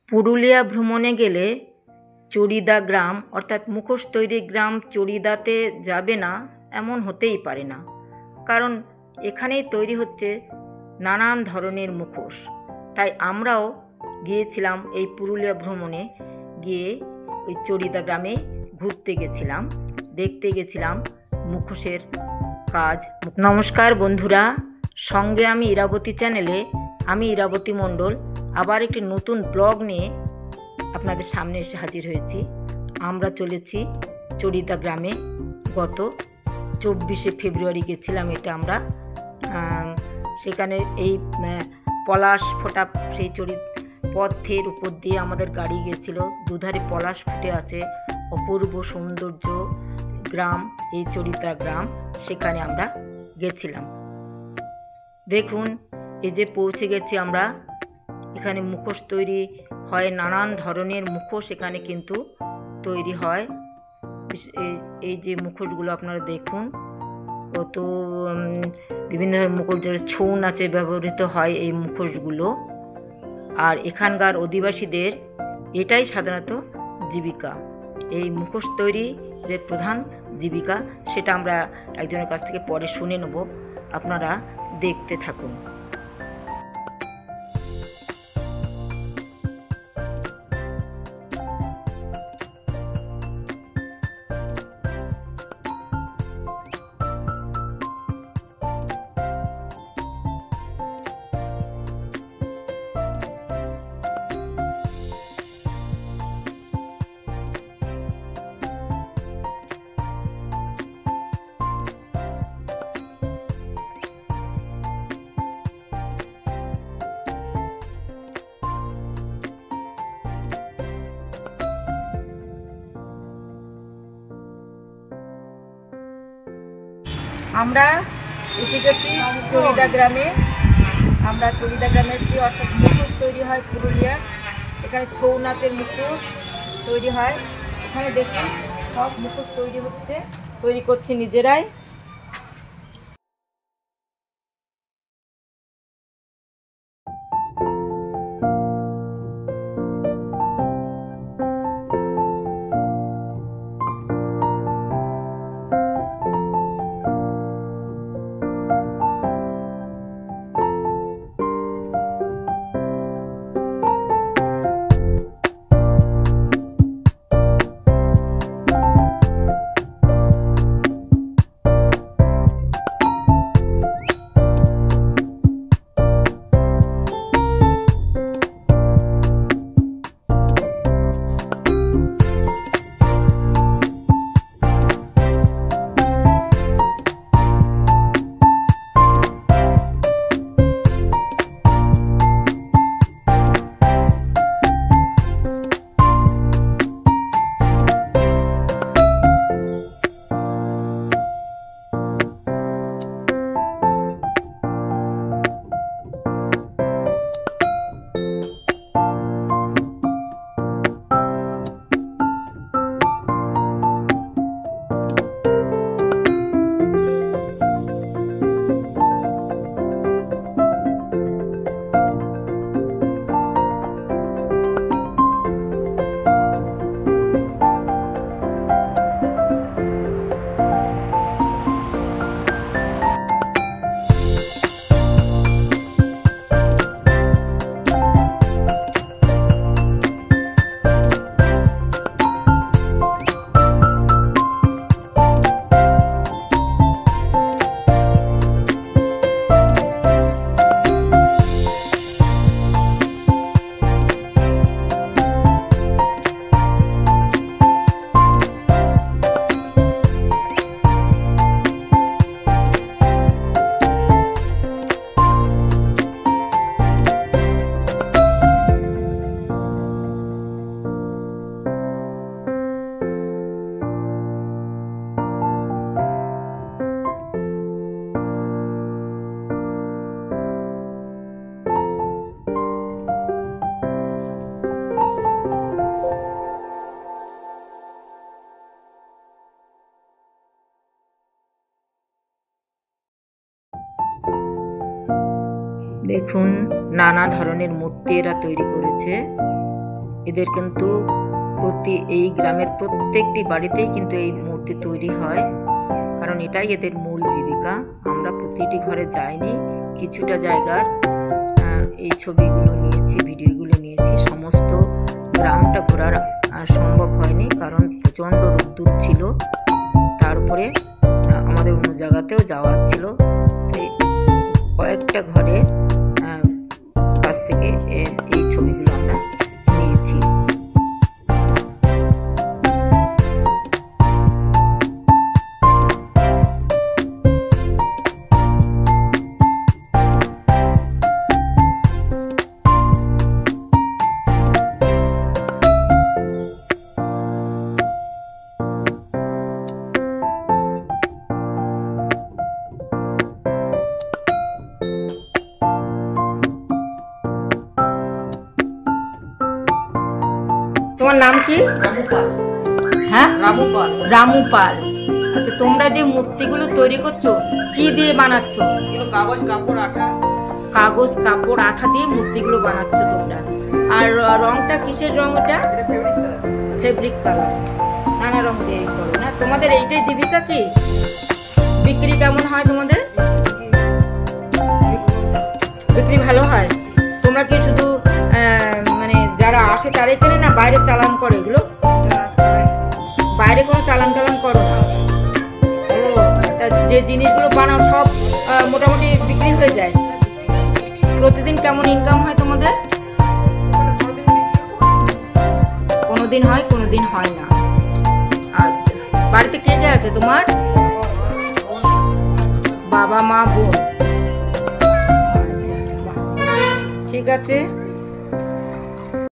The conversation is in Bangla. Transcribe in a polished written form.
পুরুলিয়া ভ্রমণে গেলে চড়িদা গ্রাম অর্থাৎ মুখোশ তৈরি গ্রাম চড়িদাতে যাবে না এমন হতেই পারে না, কারণ এখানেই তৈরি হচ্ছে নানান ধরনের মুখোশ। তাই আমরাও গিয়েছিলাম এই পুরুলিয়া ভ্রমণে, গিয়ে ওই চড়িদা গ্রামে ঘুরতে গেছিলাম, দেখতে গেছিলাম মুখোশের কাজ। নমস্কার বন্ধুরা, সঙ্গে আমি ইরাবতী চ্যানেলে আমি ইরাবতী মণ্ডল আবার একটি নতুন ব্লগ নিয়ে আপনাদের সামনে এসে হাজির হয়েছি। আমরা চলেছি চড়িদা গ্রামে। গত 24শে ফেব্রুয়ারি গেছিলাম আমরা সেখানে এই পলাশ ফোটা সেই পথের উপর দিয়ে আমাদের গাড়ি গেছিল। দুধারে পলাশ ফুটে আছে, অপূর্ব সৌন্দর্য গ্রাম এই চড়িদা গ্রাম, সেখানে আমরা গেছিলাম। দেখুন, এই যে পৌঁছে গেছি আমরা। এখানে মুখোশ তৈরি হয়, নানান ধরনের মুখোশ এখানে কিন্তু তৈরি হয়। এই যে মুখোশগুলো আপনারা দেখুন, কত বিভিন্ন ধরনের মুখোশ, ছৌ নাচে ব্যবহৃত হয় এই মুখোশগুলো। আর এখানকার অধিবাসীদের এটাই সাধারণত জীবিকা, এই মুখোশ তৈরিদের প্রধান জীবিকা। সেটা আমরা একজনের কাছ থেকে পরে শুনে নেব, আপনারা দেখতে থাকুন। আমরা এসে গেছি চড়িদা গ্রামে। আমরা চড়িদা গ্রামে এসেছি, অর্থাৎ মুখোশ তৈরি হয় পুরুলিয়া। এখানে ছৌ নাচের মুখোশ তৈরি হয়। এখানে দেখুন সব মুখোশ তৈরি করছে নিজেরাই। দেখুন, নানা ধরনের মূর্তি এরা তৈরি করেছে। এদের কিন্তু এই গ্রামের প্রত্যেকটি বাড়িতেই কিন্তু এই মূর্তি তৈরি হয়, কারণ এটাই এদের মূল জীবিকা। আমরা প্রতিটি ঘরে যাইনি, কিছুটা জায়গার এই ছবিগুলো নিয়েছি, ভিডিওগুলো নিয়েছি। সমস্ত গ্রামটা ঘোরার সম্ভব হয়নি, কারণ প্রচণ্ড রোদ্দুর ছিল। তারপরে আমাদের অন্য জায়গাতেও যাওয়ার ছিল, তাই কয়েকটা ঘরের কাছ থেকে এই ছবিগুলো আমরা নিয়েছি। তোমার নাম কি? হ্যাঁ, রামু পাল। রামু পাল। আচ্ছা, তোমরা যে মূর্তিগুলো তৈরি করছো কি দিয়ে বানাচ্ছো? কাগজ কাপড় আঠা। কাগজ কাপড় আঠা দিয়ে মূর্তিগুলো বানাচ্ছো তোমরা। আর রংটা কিসের রং? ওটা ফেব্রিক কালার। নানা রং দিয়ে করো না? তোমাদের এইটাই জীবিকা কি? বিক্রি কেমন হয় তোমাদের? বিক্রি ভালো হয়? তোমরা কি শুধু মানে যারা আসে তারাই কেনে না, বাইরে চালান করে এগুলো? বাইরে কোনো চালান টালান করো না? ও, তা যে জিনিসগুলো বানাও সব মোটামুটি বিক্রি হয়ে যায়? প্রতিদিন কেমন ইনকাম হয় তোমাদের? কোনোদিন হয়, কোনোদিন হয় না। আচ্ছা, বাড়িতে কে কে আছে তোমার? বাবা, মা, বোন। ঠিক আছে।